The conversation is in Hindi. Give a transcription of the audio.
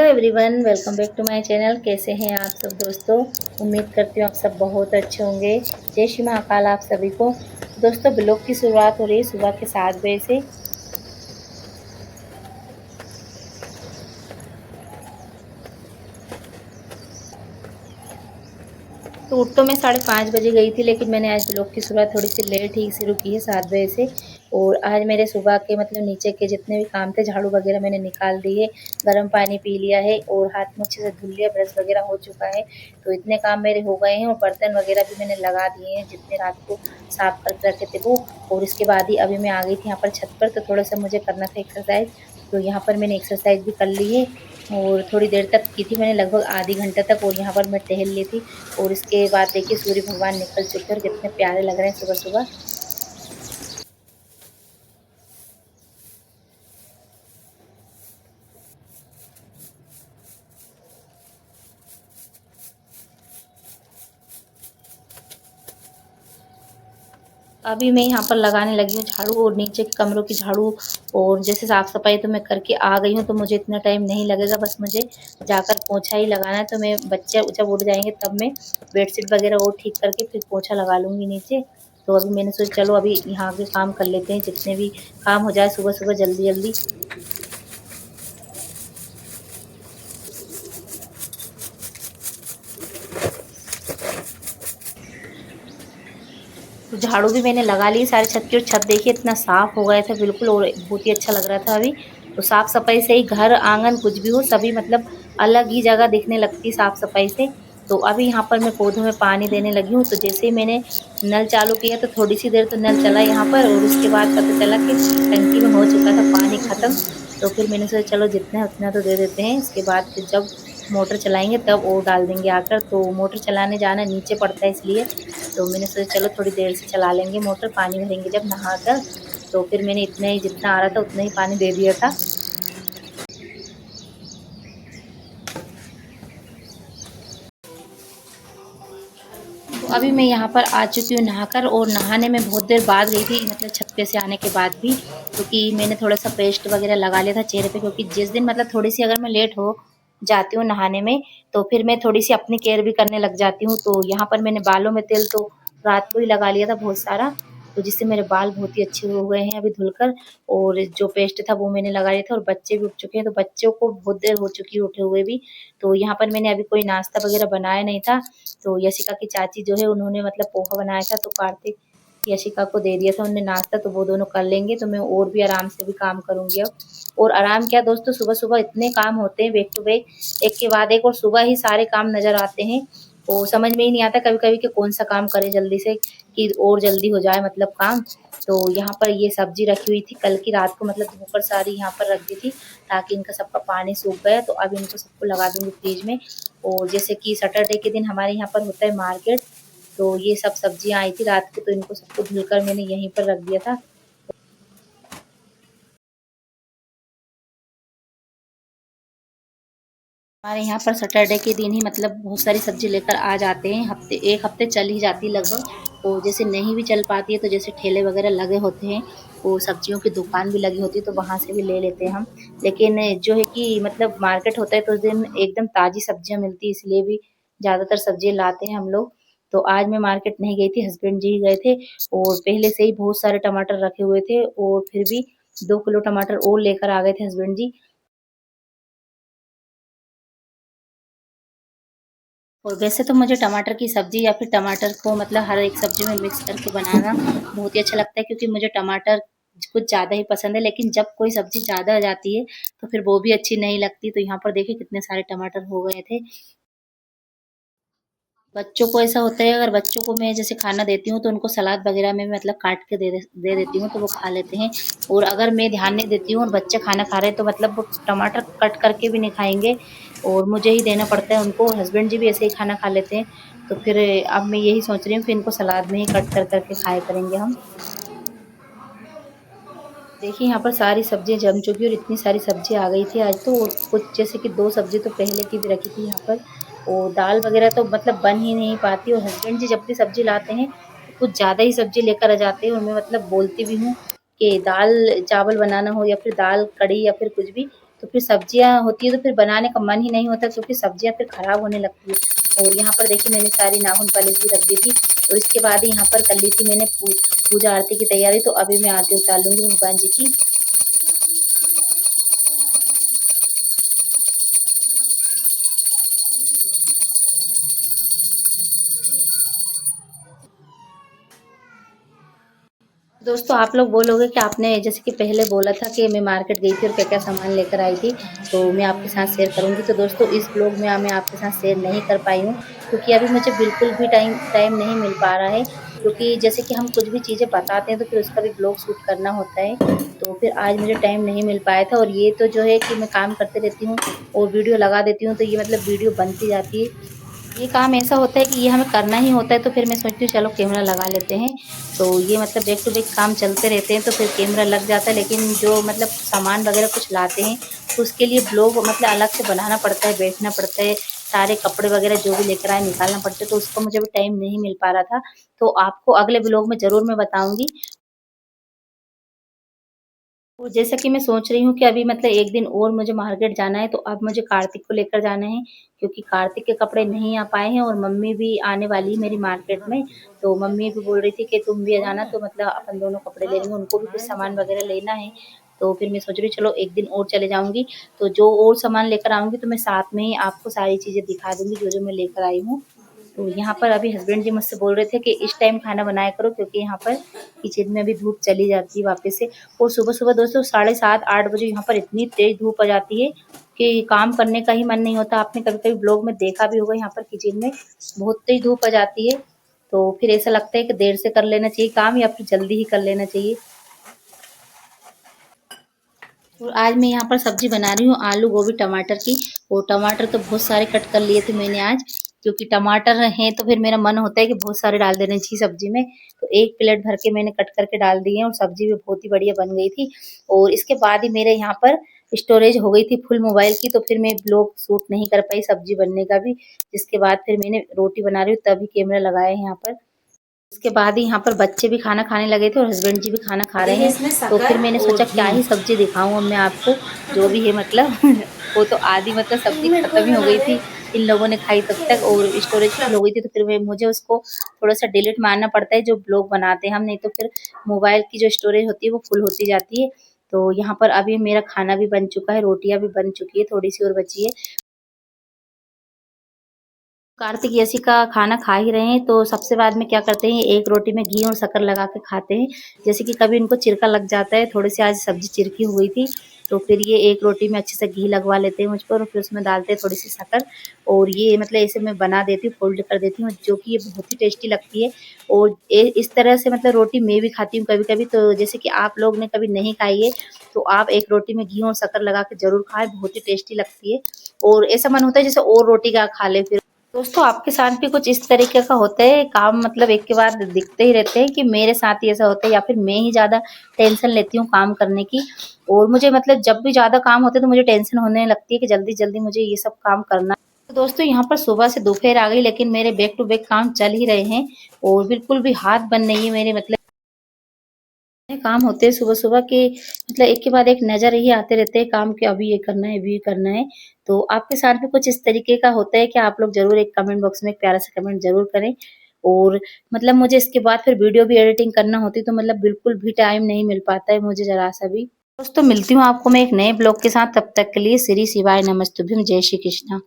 Hello everyone, welcome back to my channel. कैसे हैं आप सब दोस्तों। उम्मीद करती हूँ आप सब बहुत अच्छे होंगे। जय श्री महाकाल आप सभी को। दोस्तों, ब्लॉग की शुरुआत हो रही है सुबह के 7 बजे से। तो उठ तो मैं 5:30 बजे गई थी, लेकिन मैंने आज ब्लॉग की शुरुआत थोड़ी सी लेट ही शुरू की है, 7 बजे से। और आज मेरे सुबह के नीचे के जितने भी काम थे, झाड़ू वगैरह मैंने निकाल दिए, गर्म पानी पी लिया है और हाथ मुँह अच्छे से धुल लिया, ब्रश वगैरह हो चुका है। तो इतने काम मेरे हो गए हैं और बर्तन वगैरह भी मैंने लगा दिए हैं, जितने रात को साफ करके रखे थे वो। और इसके बाद ही अभी मैं आ गई थी यहाँ पर छत पर, तो थोड़ा सा मुझे करना था एक्सरसाइज। तो यहाँ पर मैंने एक्सरसाइज भी कर ली है और थोड़ी देर तक की थी मैंने, लगभग आधी घंटे तक। और यहाँ पर मैं टहल ली थी। और इसके बाद देखिए सूर्य भगवान निकल चुके हैं और कितने प्यारे लग रहे हैं सुबह सुबह। अभी मैं यहाँ पर लगाने लगी हूँ झाड़ू, और नीचे के कमरों की झाड़ू। और जैसे साफ सफाई तो मैं करके आ गई हूँ, तो मुझे इतना टाइम नहीं लगेगा, बस मुझे जाकर पोछा ही लगाना है। तो मैं बच्चे जब उठ जाएंगे तब मैं बेडशीट वगैरह और ठीक करके फिर पोछा लगा लूँगी नीचे। तो अभी मैंने सोचा चलो अभी यहाँ के काम कर लेते हैं, जितने भी काम हो जाए सुबह सुबह जल्दी जल्दी। तो झाड़ू भी मैंने लगा ली सारे छत की, और छत देखिए इतना साफ हो गया था बिल्कुल, और बहुत ही अच्छा लग रहा था अभी। तो साफ सफाई से ही घर आंगन कुछ भी हो, सभी अलग ही जगह दिखने लगती साफ सफाई से। तो अभी यहाँ पर मैं पौधों में पानी देने लगी हूँ। तो जैसे ही मैंने नल चालू किया तो थोड़ी सी देर तो नल चला यहाँ पर, और उसके बाद पता चला कि टंकी में हो चुका था पानी खत्म। तो फिर मैंने सोचा चलो जितना है उतना तो दे देते हैं, इसके बाद फिर जब मोटर चलाएंगे तब और डाल देंगे आकर। तो मोटर चलाने जाना नीचे पड़ता है इसलिए। तो मैंने सोचा चलो थोड़ी देर से चला लेंगे मोटर, पानी भरेंगे जब नहाकर। तो फिर मैंने इतना ही, जितना आ रहा था उतना ही पानी दे दिया था। तो अभी मैं यहाँ पर आ चुकी हूँ नहाकर, और नहाने में बहुत देर बाद गई थी, छत पे से आने के बाद भी, क्योंकि मैंने थोड़ा सा पेस्ट वगैरह लगा लिया था चेहरे पे। क्योंकि जिस दिन थोड़ी सी अगर मैं लेट हो जाती हूँ नहाने में, तो फिर मैं थोड़ी सी अपनी केयर भी करने लग जाती हूँ। तो यहाँ पर मैंने बालों में तेल तो रात को ही लगा लिया था बहुत सारा, तो जिससे मेरे बाल बहुत ही अच्छे हो गए हैं अभी धुलकर। और जो पेस्ट था वो मैंने लगा लिया था, और बच्चे भी उठ चुके हैं, तो बच्चों को बहुत देर हो चुकी है उठे हुए भी। तो यहाँ पर मैंने अभी कोई नाश्ता वगैरह बनाया नहीं था। तो यशिका की चाची जो है उन्होंने पोहा बनाया था, तो कार्तिक यशिका को दे दिया था उन्होंने नाश्ता। तो वो दोनों कर लेंगे, तो मैं और भी आराम से भी काम करूंगी अब। और आराम क्या दोस्तों, सुबह सुबह इतने काम होते हैं बैक टू बैक, एक के बाद एक, और सुबह ही सारे काम नजर आते हैं। और समझ में ही नहीं आता कभी कभी कि कौन सा काम करे जल्दी से, कि और जल्दी हो जाए काम। तो यहाँ पर ये सब्जी रखी हुई थी कल की रात को, धोकर सारी यहाँ पर रख दी थी, ताकि इनका सबका पानी सूख गया। तो अब इनको सबको लगा दूंगी फ्रिज में। और जैसे कि सैटरडे के दिन हमारे यहाँ पर होता है मार्केट, तो ये सब सब्जियां आई थी रात को, तो इनको सबको धुलकर मैंने यहीं पर रख दिया था। हमारे यहाँ पर सैटरडे के दिन ही बहुत सारी सब्जी लेकर आ जाते हैं, हफ्ते एक हफ्ते चल ही जाती है लगभग। तो जैसे नहीं भी चल पाती है, तो जैसे ठेले वगैरह लगे होते हैं, वो सब्जियों की दुकान भी लगी होती है, तो वहाँ से भी ले लेते हैं हम। लेकिन जो है कि मार्केट होता है तो उस दिन एकदम ताज़ी सब्जियाँ मिलती है, इसलिए भी ज़्यादातर सब्जी लाते हैं हम लोग। तो आज मैं मार्केट नहीं गई थी, हस्बैंड जी ही गए थे। और पहले से ही बहुत सारे टमाटर रखे हुए थे, और फिर भी 2 किलो टमाटर और लेकर आ गए थे हस्बैंड जी। और वैसे तो मुझे टमाटर की सब्ज़ी या फिर टमाटर को हर एक सब्ज़ी में मिक्स करके बनाना बहुत ही अच्छा लगता है, क्योंकि मुझे टमाटर कुछ ज़्यादा ही पसंद है। लेकिन जब कोई सब्ज़ी ज़्यादा आ जाती है तो फिर वो भी अच्छी नहीं लगती। तो यहाँ पर देखिए कितने सारे टमाटर हो गए थे। बच्चों को ऐसा होता है, अगर बच्चों को मैं जैसे खाना देती हूँ तो उनको सलाद वगैरह में काट के दे देती हूँ, तो वो खा लेते हैं। और अगर मैं ध्यान नहीं देती हूँ और बच्चे खाना खा रहे हैं, तो वो टमाटर कट करके भी नहीं खाएंगे, और मुझे ही देना पड़ता है उनको। हस्बैंड जी भी ऐसे ही खाना खा लेते हैं। तो फिर अब मैं यही सोच रही हूँ कि इनको सलाद में ही कट कर करके खाया करेंगे हम। देखिए यहाँ पर सारी सब्जियां जम चुकी, और इतनी सारी सब्जी आ गई थी आज तो। और कुछ जैसे कि 2 सब्जी तो पहले की भी रखी थी यहाँ पर। और दाल वगैरह तो बन ही नहीं पाती, और हस्बैंड जी जब भी सब्जी लाते हैं तो कुछ ज़्यादा ही सब्जी लेकर आ जाते हैं। और मैं बोलती भी हूँ कि दाल चावल बनाना हो या फिर दाल कड़ी या फिर कुछ भी, तो फिर सब्जियाँ होती है तो फिर बनाने का मन ही नहीं होता, क्योंकि सब्जियाँ फिर खराब होने लगती है। और यहाँ पर देखिए मैंने सारी नाखून पॉलिश भी रख दी थी, और इसके बाद यहाँ पर कर ली थी मैंने पूजा आरती की तैयारी। तो अभी मैं आरती उतार लूँगी भगवान जी की। दोस्तों आप लोग बोलोगे कि आपने जैसे कि पहले बोला था कि मैं मार्केट गई थी और क्या-क्या सामान लेकर आई थी, तो मैं आपके साथ शेयर करूँगी। तो दोस्तों इस ब्लॉग में मैं आपके साथ शेयर नहीं कर पाई हूँ, क्योंकि अभी मुझे बिल्कुल भी टाइम टाइम नहीं मिल पा रहा है। क्योंकि जैसे कि हम कुछ भी चीज़ें बताते हैं तो फिर उसका भी ब्लॉग शूट करना होता है, तो फिर आज मुझे टाइम नहीं मिल पाया था। और ये तो जो है कि मैं काम करते रहती हूँ और वीडियो लगा देती हूँ, तो ये मतलब वीडियो बनती जाती है। ये काम ऐसा होता है कि ये हमें करना ही होता है, तो फिर मैं सोचती हूँ चलो कैमरा लगा लेते हैं। तो ये मतलब बैक टू बैक काम चलते रहते हैं, तो फिर कैमरा लग जाता है। लेकिन जो मतलब सामान वगैरह कुछ लाते हैं तो उसके लिए ब्लॉग मतलब अलग से बनाना पड़ता है, बैठना पड़ता है, सारे कपड़े वगैरह जो भी लेकर आए निकालना पड़ता है, तो उसका मुझे भी टाइम नहीं मिल पा रहा था। तो आपको अगले ब्लॉग में ज़रूर मैं बताऊँगी। तो जैसा कि मैं सोच रही हूँ कि अभी मतलब 1 दिन और मुझे मार्केट जाना है, तो अब मुझे कार्तिक को लेकर जाना है, क्योंकि कार्तिक के कपड़े नहीं आ पाए हैं और मम्मी भी आने वाली है मेरी मार्केट में। तो मम्मी भी बोल रही थी कि तुम भी आ जाना, तो मतलब अपन दोनों कपड़े ले लेंगे, उनको भी कुछ सामान वगैरह लेना है। तो फिर मैं सोच रही हूँ चलो 1 दिन और चले जाऊँगी, तो जो और सामान लेकर आऊँगी तो मैं साथ में ही आपको सारी चीज़ें दिखा दूँगी जो-जो मैं लेकर आई हूँ। तो यहाँ पर अभी हस्बैंड जी मुझसे बोल रहे थे कि इस टाइम खाना बनाया करो, क्योंकि यहाँ पर किचन में अभी धूप चली जाती है वापस से। और सुबह-सुबह दोस्तों 7:30-8 बजे यहाँ पर इतनी तेज़ धूप आ जाती है कि काम करने का ही मन नहीं होता। आपने कभी-कभी ब्लॉग में देखा भी होगा, यहाँ पर किचन में बहुत तेज़ धूप आ जाती है, तो फिर ऐसा लगता है कि देर से कर लेना चाहिए काम या फिर जल्दी ही कर लेना चाहिए। और आज मैं यहाँ पर सब्जी बना रही हूँ आलू गोभी टमाटर की। और टमाटर तो बहुत सारे कट कर लिए थे मैंने आज, क्योंकि टमाटर हैं तो फिर मेरा मन होता है कि बहुत सारे डाल देने चाहिए सब्जी में। तो 1 प्लेट भर के मैंने कट करके डाल दिए हैं और सब्जी भी बहुत ही बढ़िया बन गई थी। और इसके बाद ही मेरे यहाँ पर स्टोरेज हो गई थी फुल मोबाइल की, तो फिर मैं ब्लॉग शूट नहीं कर पाई सब्जी बनने का भी। जिसके बाद फिर मैंने रोटी बना रही हूँ तभी कैमरा लगाया है यहाँ पर। उसके बाद ही यहाँ पर बच्चे भी खाना खाने लगे थे और हस्बैंड जी भी खाना खा रहे हैं। तो फिर मैंने सोचा क्या ही सब्जी दिखाऊँ अब मैं आपको, जो भी है मतलब वो तो आधी मतलब सब्जी खत्म ही हो गई थी इन लोगों ने खाई तब तक, और स्टोरेज फुल हो गई थी। तो फिर मुझे उसको थोड़ा सा डिलीट मारना पड़ता है जो ब्लॉग बनाते हैं हम, नहीं तो फिर मोबाइल की जो स्टोरेज होती है वो फुल होती जाती है। तो यहाँ पर अभी मेरा खाना भी बन चुका है, रोटियां भी बन चुकी है, थोड़ी सी और बची है। कार्तिक ऐसी का खाना खा ही रहे हैं, तो सबसे बाद में क्या करते हैं, एक रोटी में घी और शक्कर लगा के खाते हैं। जैसे कि कभी इनको चिरका लग जाता है, थोड़ी सी आज सब्जी चिरकी हुई थी, तो फिर ये एक रोटी में अच्छे से घी लगवा लेते हैं मुझ पर, और फिर उसमें डालते हैं थोड़ी सी शक्कर। और ये मतलब ऐसे मैं बना देती हूँ, फोल्ड कर देती हूँ, जो कि ये बहुत ही टेस्टी लगती है। और इस तरह से मतलब रोटी मैं भी खाती हूँ कभी कभी। तो जैसे कि आप लोग ने कभी नहीं खाई है तो आप एक रोटी में घी और शक्कर लगा के जरूर खाएं, बहुत ही टेस्टी लगती है। और ऐसा मन होता है जैसे और रोटी का खा ले। फिर दोस्तों आपके साथ भी कुछ इस तरीके का होता है काम, मतलब एक के बाद दिखते ही रहते हैं कि मेरे साथ ही ऐसा होता है, या फिर मैं ही ज़्यादा टेंशन लेती हूँ काम करने की। और मुझे मतलब जब भी ज़्यादा काम होता है तो मुझे टेंशन होने लगती है कि जल्दी-जल्दी मुझे ये सब काम करना है। तो दोस्तों यहाँ पर सुबह से दोपहर आ गई, लेकिन मेरे बैक टू बैक काम चल ही रहे हैं और बिल्कुल भी हाथ बंद नहीं है मेरे। मतलब काम होते हैं सुबह-सुबह के, मतलब एक के बाद एक नज़र ही आते रहते हैं काम के, अभी ये करना है, अभी ये करना है। तो आपके साथ भी कुछ इस तरीके का होता है कि आप लोग ज़रूर एक कमेंट बॉक्स में एक प्यारा सा कमेंट ज़रूर करें। और मतलब मुझे इसके बाद फिर वीडियो भी एडिटिंग करना होती है, तो मतलब बिल्कुल भी टाइम नहीं मिल पाता है मुझे ज़रा-सा भी। दोस्तों मिलती हूँ आपको मैं एक नए ब्लॉग के साथ, तब तक के लिए श्री शिवाय नमस्तुभ्यम, जय श्री कृष्णा।